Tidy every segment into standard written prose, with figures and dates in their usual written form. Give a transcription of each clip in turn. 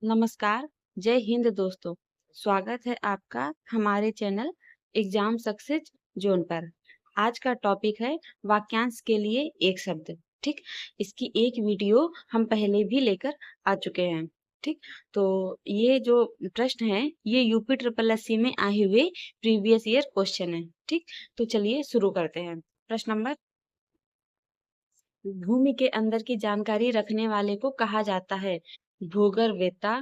नमस्कार, जय हिंद दोस्तों। स्वागत है आपका हमारे चैनल एग्जाम सक्सेस जोन पर। आज का टॉपिक है वाक्यांश के लिए एक शब्द। ठीक, इसकी एक वीडियो हम पहले भी लेकर आ चुके हैं। ठीक, तो ये जो प्रश्न है ये यूपी ट्रिपल एससी में आए हुए प्रीवियस ईयर क्वेश्चन है। ठीक, तो चलिए शुरू करते हैं। प्रश्न नंबर, भूमि के अंदर की जानकारी रखने वाले को कहा जाता है भूगर्भवेत्ता,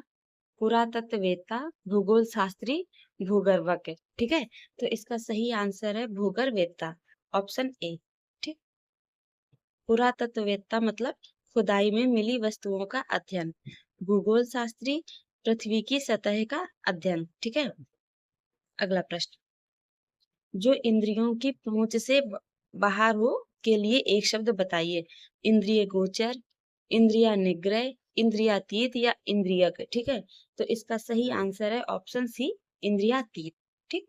पुरातत्ववेत्ता, भूगोल शास्त्री, भूगर्भज्ञ। ठीक है, तो इसका सही आंसर है भूगर्भवेत्ता, ऑप्शन ए। ठीक, पुरातत्ववेत्ता मतलब खुदाई में मिली वस्तुओं का अध्ययन, भूगोल शास्त्री पृथ्वी की सतह का अध्ययन। ठीक है, अगला प्रश्न, जो इंद्रियों की पहुंच से बाहर हो के लिए एक शब्द बताइए। इंद्रिय गोचर, इंद्रिया निग्रह, इंद्रियातीत या इंद्रियक। ठीक है, तो इसका सही आंसर है ऑप्शन सी, इंद्रियातीत। ठीक,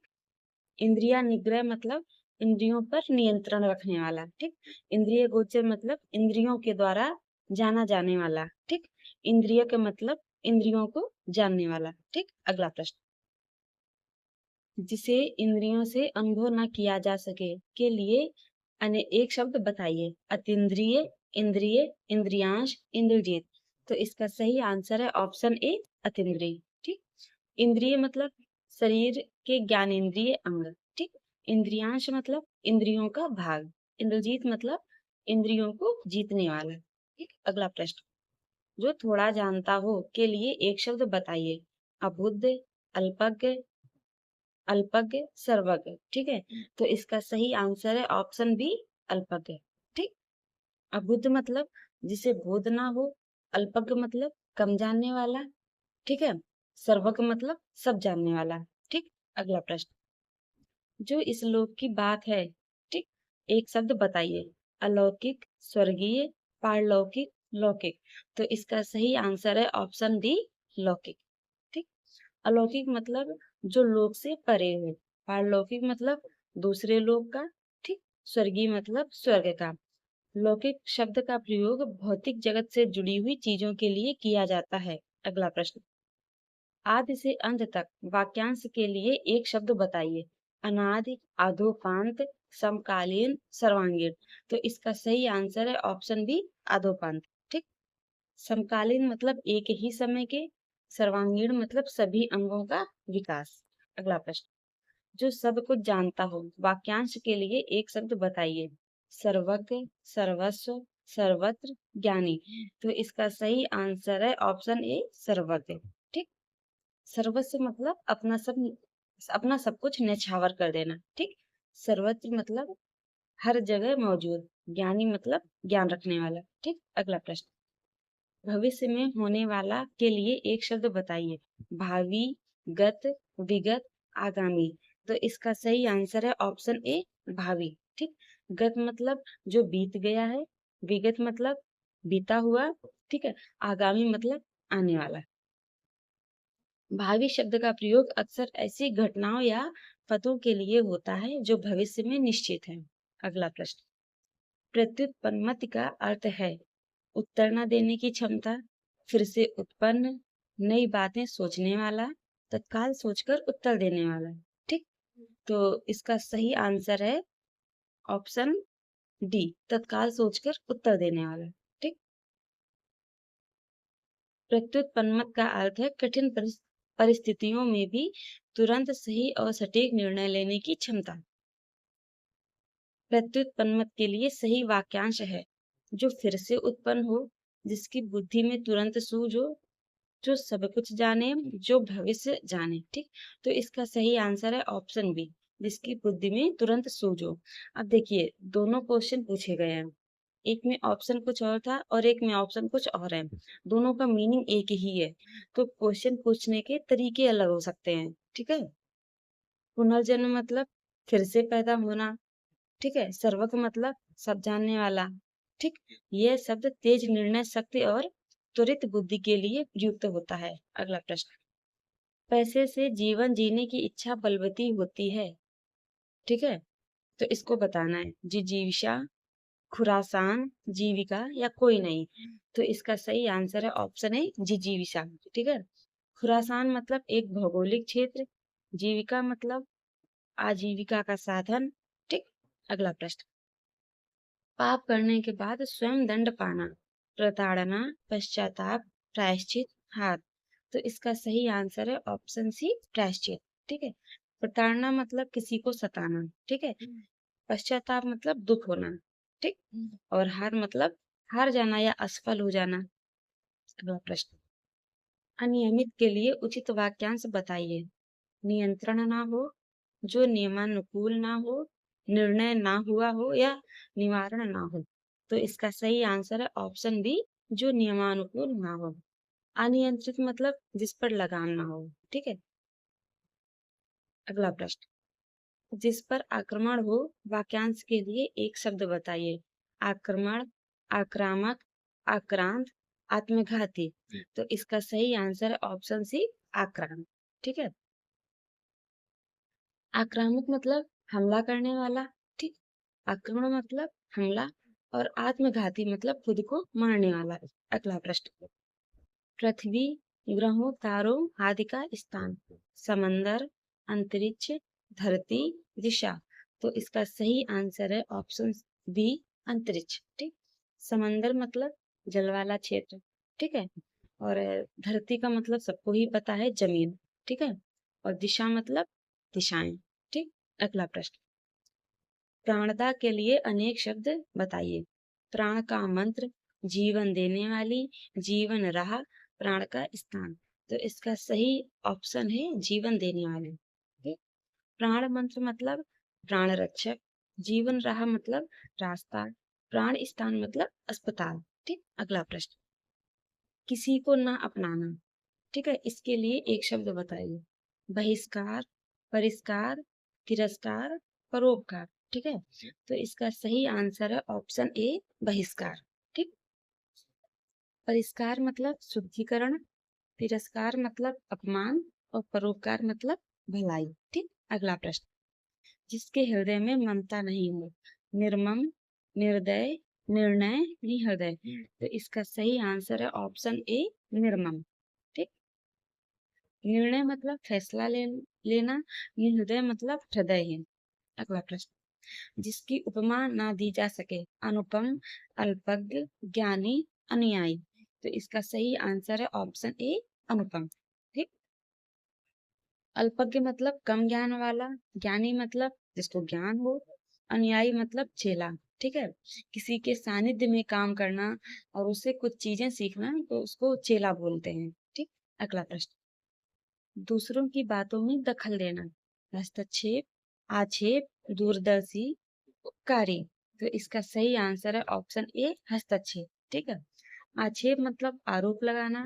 इंद्रिया निग्रह मतलब इंद्रियों पर नियंत्रण रखने वाला। ठीक, इंद्रिय गोचर मतलब इंद्रियों के द्वारा जाना जाने वाला। ठीक, इंद्रियक मतलब इंद्रियों को जानने वाला। ठीक, अगला प्रश्न, जिसे इंद्रियों से अनुभव न किया जा सके के लिए अन्य एक शब्द बताइए। अतीन्द्रिय, इंद्रिय, इंद्रियांश, इंद्रजीत। तो इसका सही आंसर है ऑप्शन ए, अतीन्द्रिय। ठीक, इंद्रिय मतलब शरीर के ज्ञानेंद्रिय अंग। ठीक, इंद्रियांश मतलब इंद्रियों का भाग, इंद्रजीत मतलब इंद्रियों को जीतने वाला। ठीक, अगला प्रश्न, जो थोड़ा जानता हो के लिए एक शब्द बताइए। अबुद्ध, अल्पज्ञ, अल्पज्ञ, सर्वज्ञ। ठीक है, तो इसका सही आंसर है ऑप्शन बी, अल्पज्ञ। ठीक, अबुद्ध मतलब जिसे बोध ना हो, अल्पज्ञ मतलब कम जानने वाला। ठीक है, सर्वज्ञ मतलब सब जानने वाला। ठीक, अगला प्रश्न, जो इस लोक की बात है। ठीक, एक शब्द बताइए। अलौकिक, स्वर्गीय, पारलौकिक, लौकिक। तो इसका सही आंसर है ऑप्शन डी, लौकिक। ठीक, अलौकिक मतलब जो लोक से परे हो, पारलौकिक मतलब दूसरे लोक का। ठीक, स्वर्गीय मतलब स्वर्ग का। लौकिक शब्द का प्रयोग भौतिक जगत से जुड़ी हुई चीजों के लिए किया जाता है। अगला प्रश्न, आदि से अंत तक वाक्यांश के लिए एक शब्द बताइए। अनादि, आदोपांत, समकालीन, सर्वांगीण। तो इसका सही आंसर है ऑप्शन बी, आदोपांत। ठीक, समकालीन मतलब एक ही समय के, सर्वांगीण मतलब सभी अंगों का विकास। अगला प्रश्न, जो सब कुछ जानता हो वाक्यांश के लिए एक शब्द बताइए। सर्वज्ञ, सर्वस्व, सर्वत्र, ज्ञानी। तो इसका सही आंसर है ऑप्शन ए, सर्वज्ञ। ठीक, सर्वस्व मतलब अपना सब कुछ न्यौछावर कर देना। ठीक, सर्वत्र मतलब हर जगह मौजूद, ज्ञानी मतलब ज्ञान रखने वाला। ठीक, अगला प्रश्न, भविष्य में होने वाला के लिए एक शब्द बताइए। भावी, गत, विगत, आगामी। तो इसका सही आंसर है ऑप्शन ए, भावी। ठीक, गत मतलब जो बीत गया है, विगत मतलब बीता हुआ। ठीक है, आगामी मतलब आने वाला। भावी शब्द का प्रयोग अक्सर ऐसी घटनाओं या पदों के लिए होता है जो भविष्य में निश्चित है। अगला प्रश्न, प्रत्युत्पन्नमति का अर्थ है उत्तर न देने की क्षमता, फिर से उत्पन्न, नई बातें सोचने वाला, तत्काल सोचकर उत्तर देने वाला। ठीक, तो इसका सही आंसर है ऑप्शन डी, तत्काल सोचकर उत्तर देने वाला। ठीक, प्रत्युत्पन्नमत का अर्थ है कठिन परिस्थितियों में भी तुरंत सही और सटीक निर्णय लेने की क्षमता। प्रत्युत्पन्नमत के लिए सही वाक्यांश है जो फिर से उत्पन्न हो, जिसकी बुद्धि में तुरंत सूझ हो, जो सब कुछ जाने, जो भविष्य जाने। ठीक, तो इसका सही आंसर है ऑप्शन बी, जिसकी बुद्धि में तुरंत सूझ हो। अब देखिए, दोनों क्वेश्चन पूछे गए हैं, एक में ऑप्शन कुछ और था और एक में ऑप्शन कुछ और है। दोनों का मीनिंग एक ही है, तो क्वेश्चन पूछने के तरीके अलग हो सकते हैं। ठीक है, पुनर्जन्म मतलब फिर से पैदा होना। ठीक है, सर्वज्ञ मतलब सब जानने वाला। ठीक, यह शब्द तेज निर्णय शक्ति और त्वरित बुद्धि के लिए प्रयुक्त होता है। अगला प्रश्न, पैसे से जीवन जीने की इच्छा बलवती होती है। ठीक है, तो इसको बताना है। जिजीविषा, खुरासान, जीविका या कोई नहीं। तो इसका सही आंसर है ऑप्शन ए जिजीविका। ठीक है। खुरासान मतलब एक भौगोलिक क्षेत्र, जीविका मतलब आजीविका का साधन। ठीक। अगला प्रश्न, पाप करने के बाद स्वयं दंड पाना, प्रताड़ना, पश्चाताप, प्रायश्चित, हार। तो इसका सही आंसर है ऑप्शन सी प्रायश्चित। ठीक है। प्रताड़ना मतलब किसी को सताना। ठीक है। पश्चाताप मतलब दुख होना। ठीक। और हार मतलब हार जाना या असफल हो जाना। अगला प्रश्न, अनियमित के लिए उचित वाक्यांश बताइए। नियंत्रण ना हो, जो नियमानुकूल ना हो, निर्णय ना हुआ हो या निवारण ना हो। तो इसका सही आंसर है ऑप्शन बी, जो नियमानुकूल ना हो। अनियंत्रित मतलब जिस पर लगाम ना हो। ठीक है। अगला प्रश्न, जिस पर आक्रमण हो, वाक्यांश के लिए एक शब्द बताइए। आक्रमण, आक्रामक, आक्रांत, आत्मघाती। तो इसका सही आंसर है ऑप्शन सी आक्रांत। ठीक है। आक्रामक मतलब हमला करने वाला। ठीक। आक्रमण मतलब हमला, और आत्मघाती मतलब खुद को मारने वाला। अगला प्रश्न, पृथ्वी, ग्रहों, तारों आदि का स्थान, समंदर, अंतरिक्ष, धरती, दिशा। तो इसका सही आंसर है ऑप्शन बी अंतरिक्ष। ठीक। समंदर मतलब जल वाला क्षेत्र। ठीक है। और धरती का मतलब सबको ही पता है, जमीन। ठीक है। और दिशा मतलब दिशाएं। ठीक। अगला प्रश्न, प्राणदा के लिए अनेक शब्द बताइए। प्राण का मंत्र, जीवन देने वाली, जीवन राह, प्राण का स्थान। तो इसका सही ऑप्शन है जीवन देने वाले। ठीक? प्राण मंत्र मतलब प्राण रक्षक, जीवन राह मतलब रास्ता, प्राण स्थान मतलब अस्पताल। ठीक। अगला प्रश्न, किसी को ना अपनाना। ठीक है। इसके लिए एक शब्द बताइए। बहिष्कार, परिष्कार, तिरस्कार, परोपकार। ठीक है। तो इसका सही आंसर है ऑप्शन ए बहिष्कार। ठीक। परिष्कार मतलब शुद्धिकरण, तिरस्कार मतलब अपमान, और परोपकार मतलब भलाई। ठीक। अगला प्रश्न, जिसके हृदय में ममता नहीं हो, निर्मम, निर्दय, निर्णय, निहृदय। तो इसका सही आंसर है ऑप्शन ए निर्मम। ठीक। निर्णय मतलब फैसला लेना, निर्णय मतलब हृदयहीन। अगला प्रश्न, जिसकी उपमा ना दी जा सके, अनुपम, अल्पज्ञ, ज्ञानी, अनुयायी। तो इसका सही आंसर है ऑप्शन ए अनुपम। ठीक। अल्पज्ञ मतलब कम ज्ञान वाला, ज्ञानी मतलब जिसको ज्ञान हो, अनुयायी मतलब चेला। ठीक है। किसी के सानिध्य में काम करना और उससे कुछ चीजें सीखना, तो उसको चेला बोलते हैं। ठीक। अगला प्रश्न, दूसरों की बातों में दखल देना, हस्तक्षेप, आक्षेप, दूरदर्शी, उपकारी। तो इसका सही आंसर है ऑप्शन ए हस्तक्षेप। ठीक है। आक्षेप मतलब आरोप लगाना,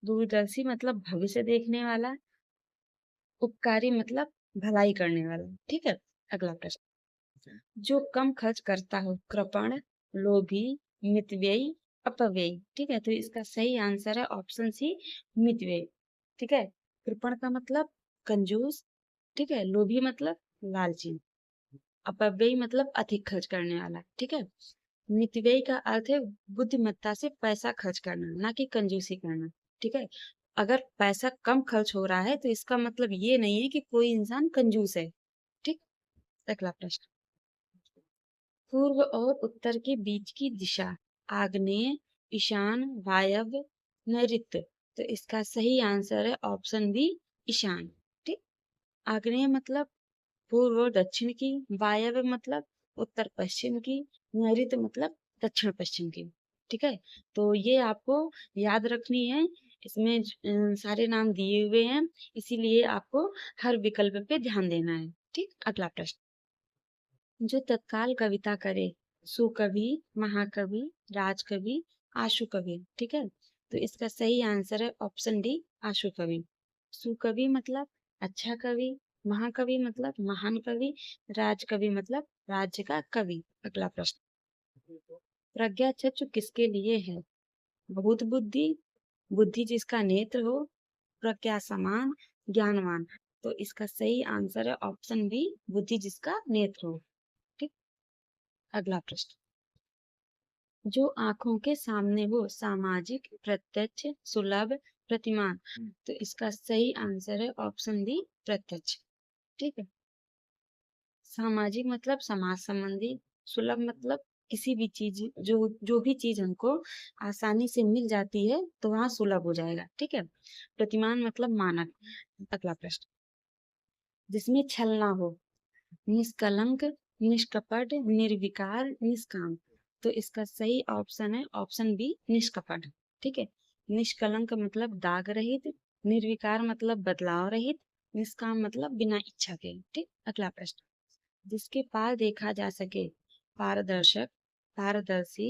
दूरदर्शी मतलब भविष्य देखने वाला, उपकारी मतलब भलाई करने वाला। ठीक है। अगला प्रश्न, जो कम खर्च करता हो, कृपण, लोभी, मितव्ययी, अपव्ययी। ठीक है। तो इसका सही आंसर है ऑप्शन सी मितव्ययी। ठीक है। कृपण का मतलब कंजूस। ठीक है। लोभी मतलब लालची, अपव्ययी मतलब अधिक खर्च करने वाला। ठीक है। मितव्ययी का अर्थ है बुद्धिमत्ता से पैसा खर्च करना, ना कि कंजूसी करना। ठीक है। अगर पैसा कम खर्च हो रहा है तो इसका मतलब ये नहीं है कि कोई इंसान कंजूस है। ठीक। अगला प्रश्न, पूर्व और उत्तर के बीच की दिशा, आग्नेय, ईशान, वायव्य, नैऋत्य। तो इसका सही आंसर है ऑप्शन बी ईशान। ठीक। आग्नेय मतलब पूर्व और दक्षिण की, वायव्य मतलब उत्तर पश्चिम की, नैऋत्य मतलब दक्षिण पश्चिम की। ठीक है। तो ये आपको याद रखनी है। इसमें सारे नाम दिए हुए हैं, इसीलिए आपको हर विकल्प पे ध्यान देना है। ठीक। अगला प्रश्न, जो तत्काल कविता करे, सुकवि, महाकवि, राजकवि, आशु कवि। ठीक है। तो इसका सही आंसर है ऑप्शन डी आशु कवि। सुकवि मतलब अच्छा कवि, महाकवि मतलब महान कवि, राजकवि मतलब राज्य का कवि। अगला प्रश्न, प्रज्ञा चक्षु किसके लिए है? बहुत बुद्धि, बुद्धि जिसका नेत्र हो, प्रज्ञा समान, ज्ञानवान। तो इसका सही आंसर है ऑप्शन बी बुद्धि जिसका नेत्र हो। ठीक। अगला प्रश्न, जो आंखों के सामने हो, सामाजिक, प्रत्यक्ष, सुलभ, प्रतिमान। तो इसका सही आंसर है ऑप्शन डी, प्रत्यक्ष। ठीक है। सामाजिक मतलब समाज संबंधी, सुलभ मतलब किसी भी चीज, जो जो भी चीज हमको आसानी से मिल जाती है तो वहां सुलभ हो जाएगा। ठीक है। प्रतिमान मतलब मानक। अगला प्रश्न, जिसमें छल ना हो, निष्कलंक, निष्कपट, निर्विकार, निष्काम। तो इसका सही ऑप्शन है ऑप्शन बी, निष्कपट। ठीक है। निष्कलंक मतलब दाग रहित, निर्विकार मतलब बदलाव रहित, निष्काम मतलब बिना इच्छा के। ठीक। अगला प्रश्न, जिसके पार देखा जा सके, पारदर्शक, पारदर्शी,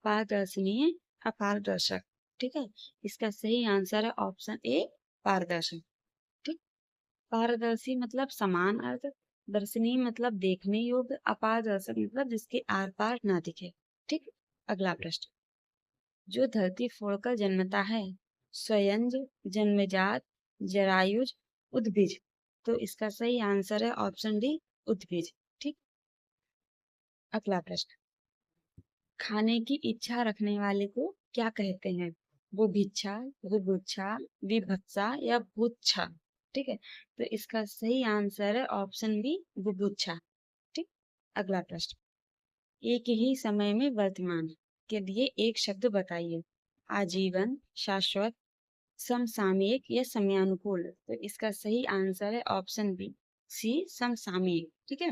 पारदर्शनीय, अपारदर्शक। ठीक है। इसका सही आंसर है ऑप्शन ए, पारदर्शक। ठीक। पारदर्शी मतलब समान अर्थ, दर्शनीय मतलब देखने योग्य, अपारदर्शक मतलब जिसके आर पार ना दिखे। ठीक। अगला प्रश्न, जो धरती फोड़कर जन्मता है, स्वयंज, जन्मजात, जरायुज, उद्भिज। तो इसका सही आंसर है ऑप्शन डी, उद्भिज। ठीक। अगला प्रश्न, खाने की इच्छा रखने वाले को क्या कहते हैं, वो भिक्षा, विभुक्षा, विभत्सा या भुच्छा। ठीक है। तो इसका सही आंसर है ऑप्शन बी, विभुच्छा। ठीक। अगला प्रश्न, एक ही समय में वर्तमान के लिए एक शब्द बताइए, आजीवन, शाश्वत, समसामयिक या समयानुकूल। तो इसका सही आंसर है ऑप्शन बी, सी, समसामयिक। ठीक है।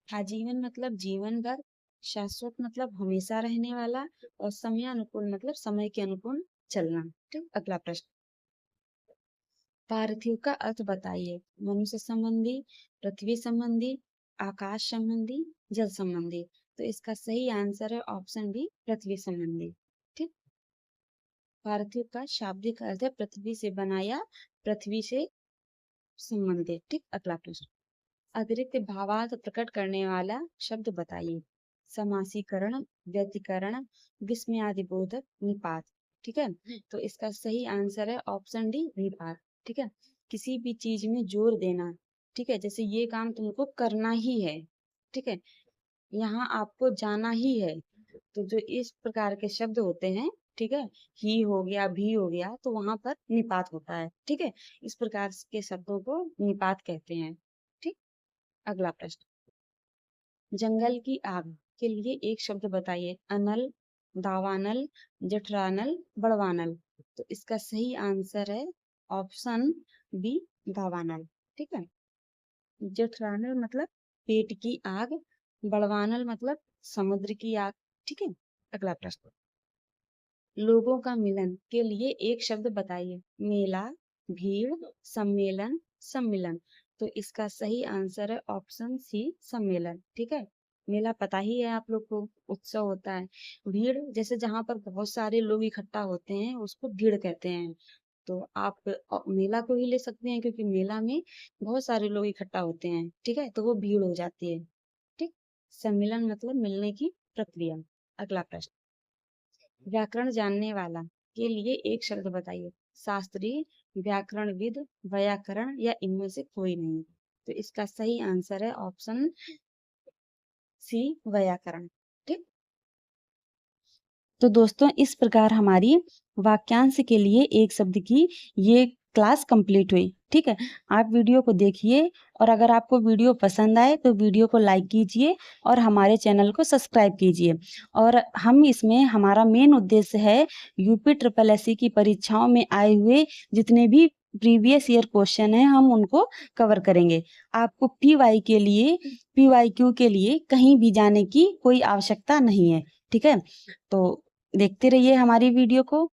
आजीवन मतलब जीवन भर, शाश्वत मतलब हमेशा रहने वाला, और समयानुकूल मतलब समय के अनुकूल चलना। ठीक। अगला प्रश्न, पार्थिव का अर्थ बताइए, मनुष्य संबंधी, पृथ्वी संबंधी, आकाश संबंधी, जल संबंधी। तो इसका सही आंसर है ऑप्शन बी, पृथ्वी संबंधी। ठीक। पार्थिव का शाब्दिक अर्थ है पृथ्वी से बना या पृथ्वी से संबंधित। ठीक। अगला प्रश्न, अतिरिक्त भावार्थ प्रकट करने वाला शब्द बताइए, समासीकरण, व्यतिकरण, विस्मयादिबोधक, निपात। ठीक है। तो इसका सही आंसर है ऑप्शन डी, निपात। ठीक है। किसी भी चीज में जोर देना। ठीक है। जैसे ये काम तुमको करना ही है। ठीक है। यहाँ आपको जाना ही है। तो जो इस प्रकार के शब्द होते हैं, ठीक है, ही हो गया, भी हो गया, तो वहां पर निपात होता है। ठीक है। इस प्रकार के शब्दों को निपात कहते हैं। ठीक। अगला प्रश्न, जंगल की आग के लिए एक शब्द बताइए, अनल, दावानल, जठरानल, बड़वानल। तो इसका सही आंसर है ऑप्शन बी, दावानल। ठीक है। जठरानल मतलब पेट की आग, बड़वानल मतलब समुद्र की आग। ठीक है। अगला प्रश्न, लोगों का मिलन के लिए एक शब्द बताइए, मेला, भीड़, सम्मेलन, सम्मिलन। तो इसका सही आंसर है ऑप्शन सी, सम्मेलन। ठीक है। मेला पता ही है आप लोग को, उत्सव होता है। भीड़ जैसे जहां पर बहुत सारे लोग इकट्ठा होते हैं उसको भीड़ कहते हैं। तो आप मेला को ही ले सकते हैं, क्योंकि मेला में बहुत सारे लोग इकट्ठा होते हैं। ठीक है। तो वो भीड़ हो जाती है। ठीक। सम्मेलन मतलब मिलने की प्रक्रिया। अगला प्रश्न, व्याकरण जानने वाला के लिए एक शब्द बताइए, शास्त्री, व्याकरणविद, व्याकरण या इनमें से कोई नहीं। तो इसका सही आंसर है ऑप्शन सी, व्याकरण। ठीक। तो दोस्तों इस प्रकार हमारी वाक्यांश के लिए एक शब्द की ये क्लास कंप्लीट हुई। ठीक है। आप वीडियो को देखिए, और अगर आपको वीडियो पसंद आए तो वीडियो को लाइक कीजिए और हमारे चैनल को सब्सक्राइब कीजिए। और हम इसमें, हमारा मेन उद्देश्य है यूपी ट्रिपल एससी की परीक्षाओं में आए हुए जितने भी प्रीवियस ईयर क्वेश्चन है हम उनको कवर करेंगे। आपको PYQ के लिए कहीं भी जाने की कोई आवश्यकता नहीं है। ठीक है। तो देखते रहिए हमारी वीडियो को।